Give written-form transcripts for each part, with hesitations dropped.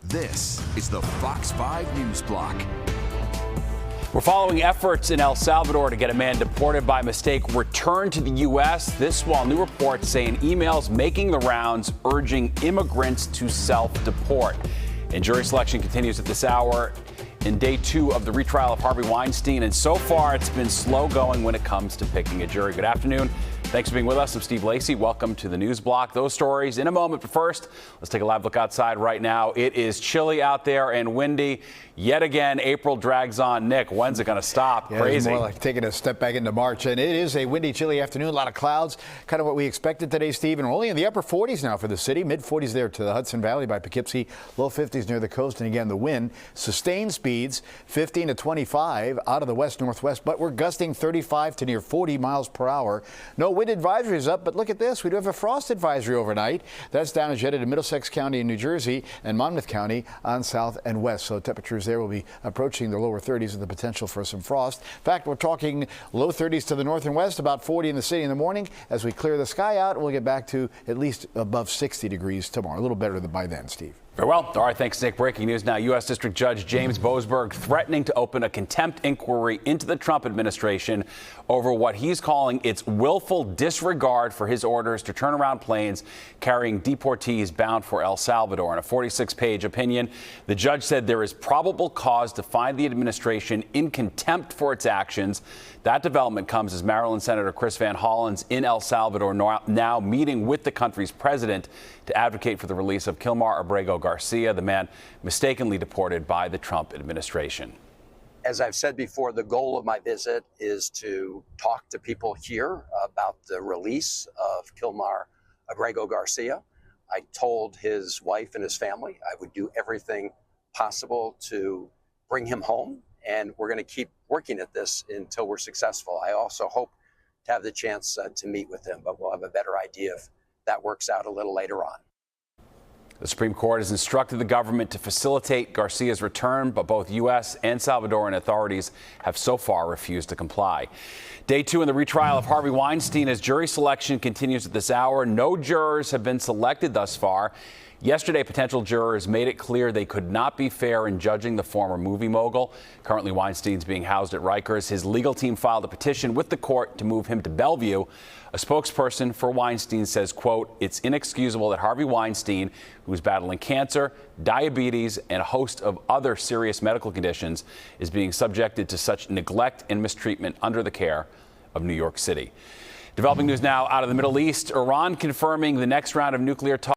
This is the Fox 5 News Block. We're following efforts in El Salvador to get a man deported by mistake returned to the U.S. This while new reports saying emails making the rounds urging immigrants to self-deport. And jury selection continues at this hour in day 2 of the retrial of Harvey Weinstein. And so far, it's been slow going when it comes to picking a jury. Good afternoon. Thanks for being with us. I'm Steve Lacey. Welcome to the News Block. Those stories in a moment. But first, let's take a live look outside right now. It is chilly out there and windy. Yet again, April drags on. Nick, when's it going to stop? Yeah, Crazy. It's more like taking a step back into March. And it is a windy, chilly afternoon. A lot of clouds. Kind of what we expected today, Steve. And we're only in the upper 40s now for the city. Mid-40s there to the Hudson Valley by Poughkeepsie. Low 50s near the coast. And again, the wind. Sustained speeds 15 to 25 out of the west-northwest. But we're gusting 35 to near 40 miles per hour. No wind advisories up. But look at this. We do have a frost advisory overnight. That's down as jetted to Middlesex County in New Jersey and Monmouth County on south and west. So temperatures there will be approaching the lower 30s with the potential for some frost. In fact, we're talking low 30s to the north and west, about 40 in the city in the morning. As we clear the sky out, we'll get back to at least above 60 degrees tomorrow. A little better than by then, Steve. Very well. All right. Thanks, Nick. Breaking news now. U.S. District Judge James Boasberg threatening to open a contempt inquiry into the Trump administration over what he's calling its willful disregard for his orders to turn around planes carrying deportees bound for El Salvador. In a 46-page opinion, the judge said there is probable cause to find the administration in contempt for its actions. That development comes as Maryland Senator Chris Van Hollen's in El Salvador now meeting with the country's president to advocate for the release of Kilmar Abrego Garcia, the man mistakenly deported by the Trump administration. As I've said before, the goal of my visit is to talk to people here about the release of Kilmar Abrego Garcia. I told his wife and his family I would do everything possible to bring him home, and we're going to keep working at this until we're successful. I also hope to have the chance to meet with him, but we'll have a better idea if that works out a little later on. The Supreme Court has instructed the government to facilitate Garcia's return, but both U.S. and Salvadoran authorities have so far refused to comply. Day 2 in the retrial of Harvey Weinstein as jury selection continues at this hour. No jurors have been selected thus far. Yesterday, potential jurors made it clear they could not be fair in judging the former movie mogul. Currently, Weinstein's being housed at Rikers. His legal team filed a petition with the court to move him to Bellevue. A spokesperson for Weinstein says, quote, "It's inexcusable that Harvey Weinstein, who's battling cancer, diabetes, and a host of other serious medical conditions, is being subjected to such neglect and mistreatment under the care of New York City." Developing news now out of the Middle East. Iran confirming the next round of nuclear talks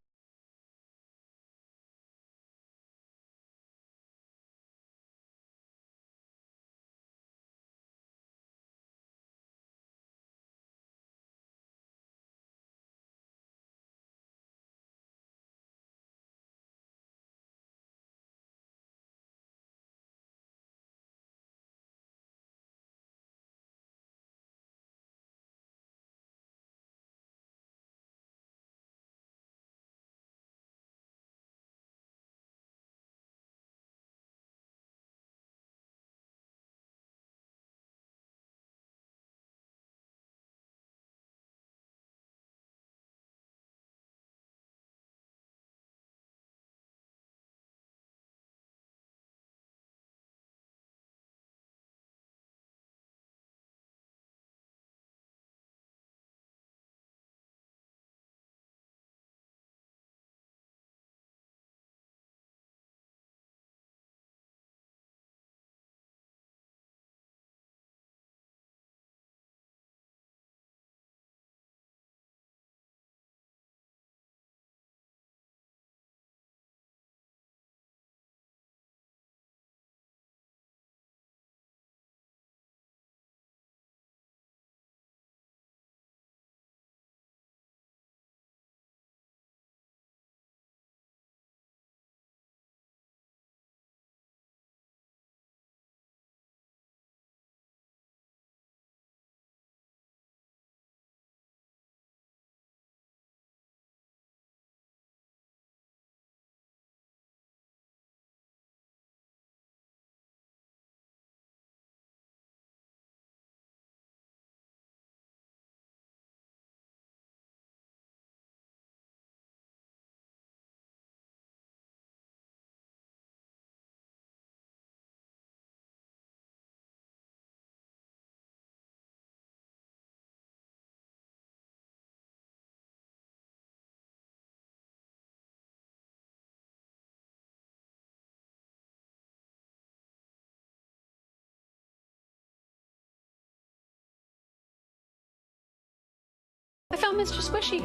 show, Mr. Squishy.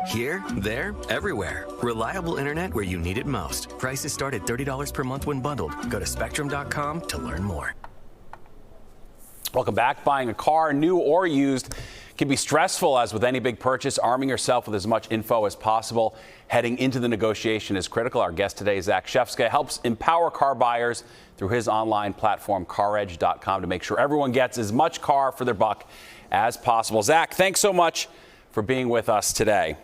Here, there, everywhere. Reliable internet where you need it most. Prices start at $30 per month when bundled. Go to spectrum.com to learn more. Welcome back. Buying a car, new or used, can be stressful. As with any big purchase, arming yourself with as much info as possible heading into the negotiation is critical. Our guest today, Zach Shefska, helps empower car buyers through his online platform, caredge.com, to make sure everyone gets as much car for their buck as possible. Zach, thanks so much for being with us today.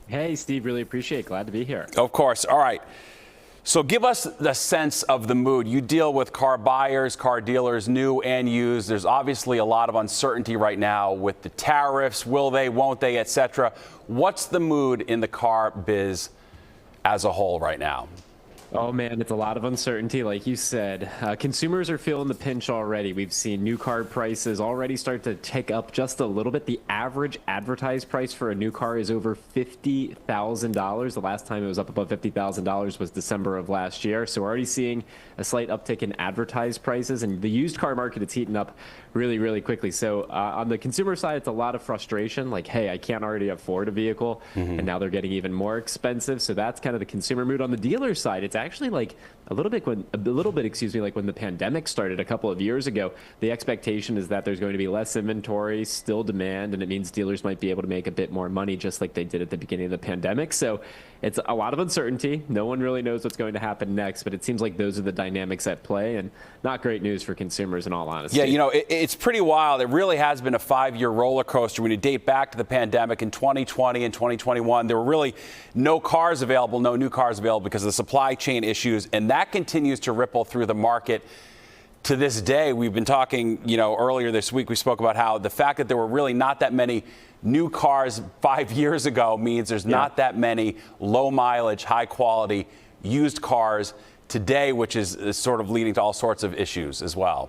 Hey, Steve, really appreciate it. Glad to be here. Of course. All right. So give us the sense of the mood. You deal with car buyers, car dealers, new and used. There's obviously a lot of uncertainty right now with the tariffs. Will they, won't they, et cetera. What's the mood in the car biz as a whole right now? Oh, man, it's a lot of uncertainty. Like you said, consumers are feeling the pinch already. We've seen new car prices already start to tick up just a little bit. The average advertised price for a new car is over $50,000. The last time it was up above $50,000 was December of last year. So we're already seeing a slight uptick in advertised prices, and the used car market is heating up really, really quickly. So on the consumer side, it's a lot of frustration. Like, hey, I can't already afford a vehicle, and now they're getting even more expensive. So that's kind of the consumer mood. On the dealer side, it's actually like a little bit, like when the pandemic started a couple of years ago. The expectation is that there's going to be less inventory, still demand, and it means dealers might be able to make a bit more money, just like they did at the beginning of the pandemic. So it's a lot of uncertainty. No one really knows what's going to happen next, but it seems like those are the dynamics at play, and not great news for consumers in all honesty. Yeah, you know, it's pretty wild. It really has been a 5-year roller coaster. When you date back to the pandemic in 2020 and 2021, there were really no cars available, no new cars available because of the supply chain issues, and that continues to ripple through the market to this day. We've been talking, you know, earlier this week, we spoke about how the fact that there were really not that many new cars 5 years ago means there's not that many low mileage, high quality used cars today, which is sort of leading to all sorts of issues as well.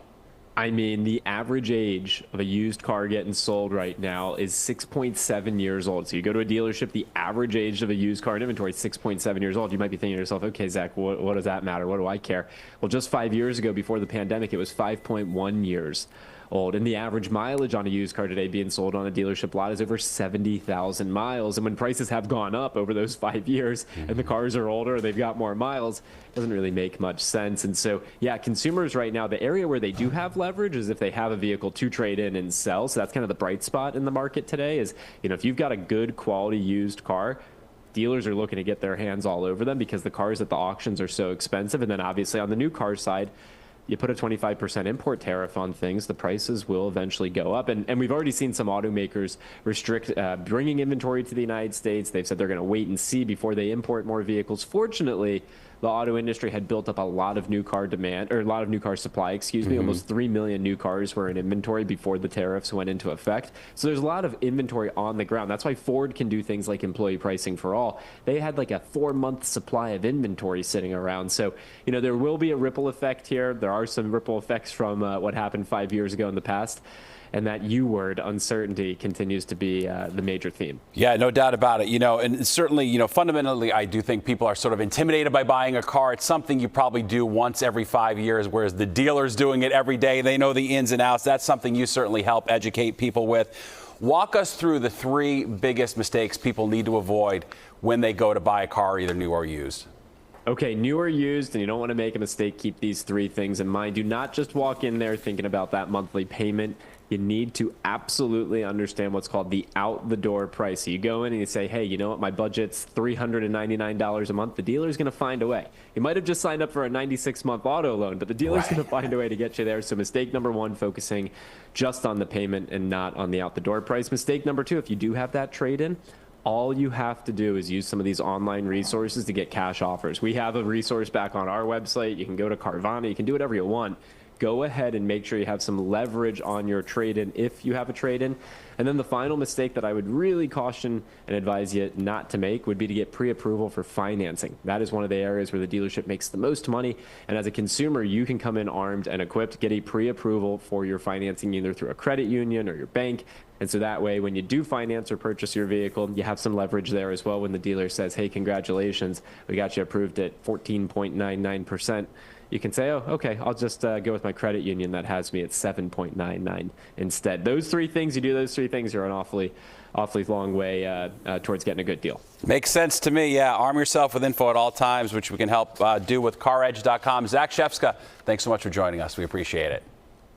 I mean, the average age of a used car getting sold right now is 6.7 years old. So you go to a dealership, the average age of a used car in inventory is 6.7 years old. You might be thinking to yourself, okay, Zach, what does that matter? What do I care? Well, just 5 years ago, before the pandemic, it was 5.1 years old. And the average mileage on a used car today being sold on a dealership lot is over 70,000 miles. And when prices have gone up over those 5 years and the cars are older, they've got more miles, it doesn't really make much sense. And so, yeah, consumers right now, the area where they do have leverage is if they have a vehicle to trade in and sell. So that's kind of the bright spot in the market today is, you know, if you've got a good quality used car, dealers are looking to get their hands all over them because the cars at the auctions are so expensive. And then obviously on the new car side, you put a 25% import tariff on things, the prices will eventually go up. And we've already seen some automakers restrict bringing inventory to the United States. They've said they're going to wait and see before they import more vehicles. Fortunately, the auto industry had built up a lot of new car demand, or a lot of new car supply, excuse me. Almost 3 million new cars were in inventory before the tariffs went into effect. So there's a lot of inventory on the ground. That's why Ford can do things like employee pricing for all. They had like a 4-month supply of inventory sitting around. So, you know, there will be a ripple effect here. There are some ripple effects from what happened 5 years ago in the past. And that U word, uncertainty, continues to be the major theme. Yeah, no doubt about it. You know, and certainly, you know, fundamentally, I do think people are sort of intimidated by buying a car. It's something you probably do once every 5 years, whereas the dealer's doing it every day. They know the ins and outs. That's something you certainly help educate people with. Walk us through the 3 biggest mistakes people need to avoid when they go to buy a car, either new or used. Okay, new or used, and you don't want to make a mistake, keep these 3 things in mind. Do not just walk in there thinking about that monthly payment. You need to absolutely understand what's called the out-the-door price. So you go in and you say, hey, you know what, my budget's $399 a month. The dealer's going to find a way. You might have just signed up for a 96-month auto loan, but the dealer's going to find a way to get you there. So mistake number 1, focusing just on the payment and not on the out-the-door price. Mistake number 2, if you do have that trade-in, all you have to do is use some of these online resources to get cash offers. We have a resource back on our website. You can go to Carvana. You can do whatever you want. Go ahead and make sure you have some leverage on your trade-in if you have a trade-in. And then the final mistake that I would really caution and advise you not to make would be to get pre-approval for financing. That is one of the areas where the dealership makes the most money. And as a consumer, you can come in armed and equipped, get a pre-approval for your financing either through a credit union or your bank. And so that way, when you do finance or purchase your vehicle, you have some leverage there as well when the dealer says, hey, congratulations, we got you approved at 14.99%. you can say, oh, okay, I'll just go with my credit union that has me at 7.99 instead. Those three things, you do those three things, you're an awfully long way towards getting a good deal. Makes sense to me, yeah. Arm yourself with info at all times, which we can help do with CarEdge.com. Zach Shefska, thanks so much for joining us. We appreciate it.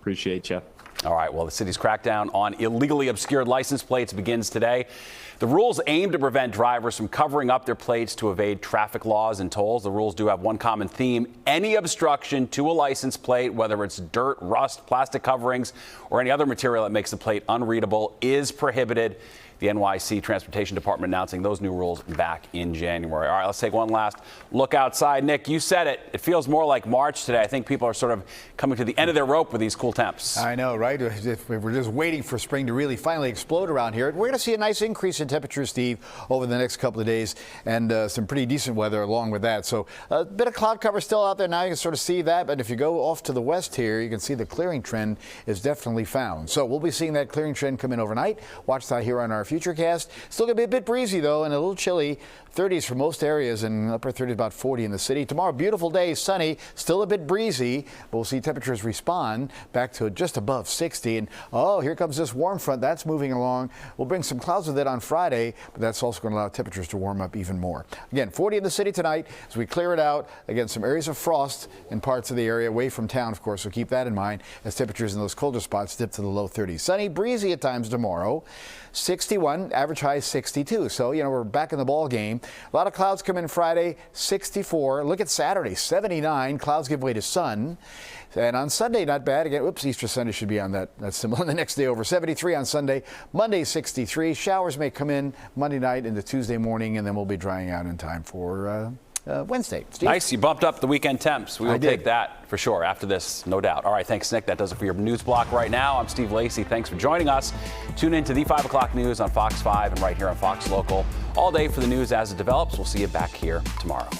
Appreciate you. All right, well, the city's crackdown on illegally obscured license plates begins today. The rules aim to prevent drivers from covering up their plates to evade traffic laws and tolls. The rules do have one common theme. Any obstruction to a license plate, whether it's dirt, rust, plastic coverings, or any other material that makes the plate unreadable, is prohibited. The NYC Transportation Department announcing those new rules back in January. All right, let's take one last look outside. Nick, you said it. It feels more like March today. I think people are sort of coming to the end of their rope with these cool temps. I know, right? We're just waiting for spring to really finally explode around here. We're going to see a nice increase in temperature, Steve, over the next couple of days, and some pretty decent weather along with that. So a bit of cloud cover still out there now. You can sort of see that. But if you go off to the west here, you can see the clearing trend is definitely found. So we'll be seeing that clearing trend come in overnight. Watch that here on our Futurecast. Still going to be a bit breezy, though, and a little chilly. 30s for most areas, and upper 30s, about 40 in the city. Tomorrow, beautiful day, sunny, still a bit breezy, but we'll see temperatures respond back to just above 60. And, oh, here comes this warm front. That's moving along. We'll bring some clouds with it on Friday, but that's also going to allow temperatures to warm up even more. Again, 40 in the city tonight as we clear it out. Again, some areas of frost in parts of the area away from town, of course, so keep that in mind as temperatures in those colder spots dip to the low 30s. Sunny, breezy at times tomorrow. 61, average high 62. So, we're back in the ball game. A lot of clouds come in Friday, 64. Look at Saturday, 79. Clouds give way to sun. And on Sunday, not bad. Again, Easter Sunday should be on that similar. The next day over, 73 on Sunday. Monday, 63. Showers may come in Monday night into Tuesday morning, and then we'll be drying out in time for Wednesday. Steve? Nice. You bumped up the weekend temps. We will take that for sure after this, no doubt. All right. Thanks, Nick. That does it for your news block right now. I'm Steve Lacey. Thanks for joining us. Tune in to the 5 o'clock news on Fox 5 and right here on Fox Local all day for the news as it develops. We'll see you back here tomorrow.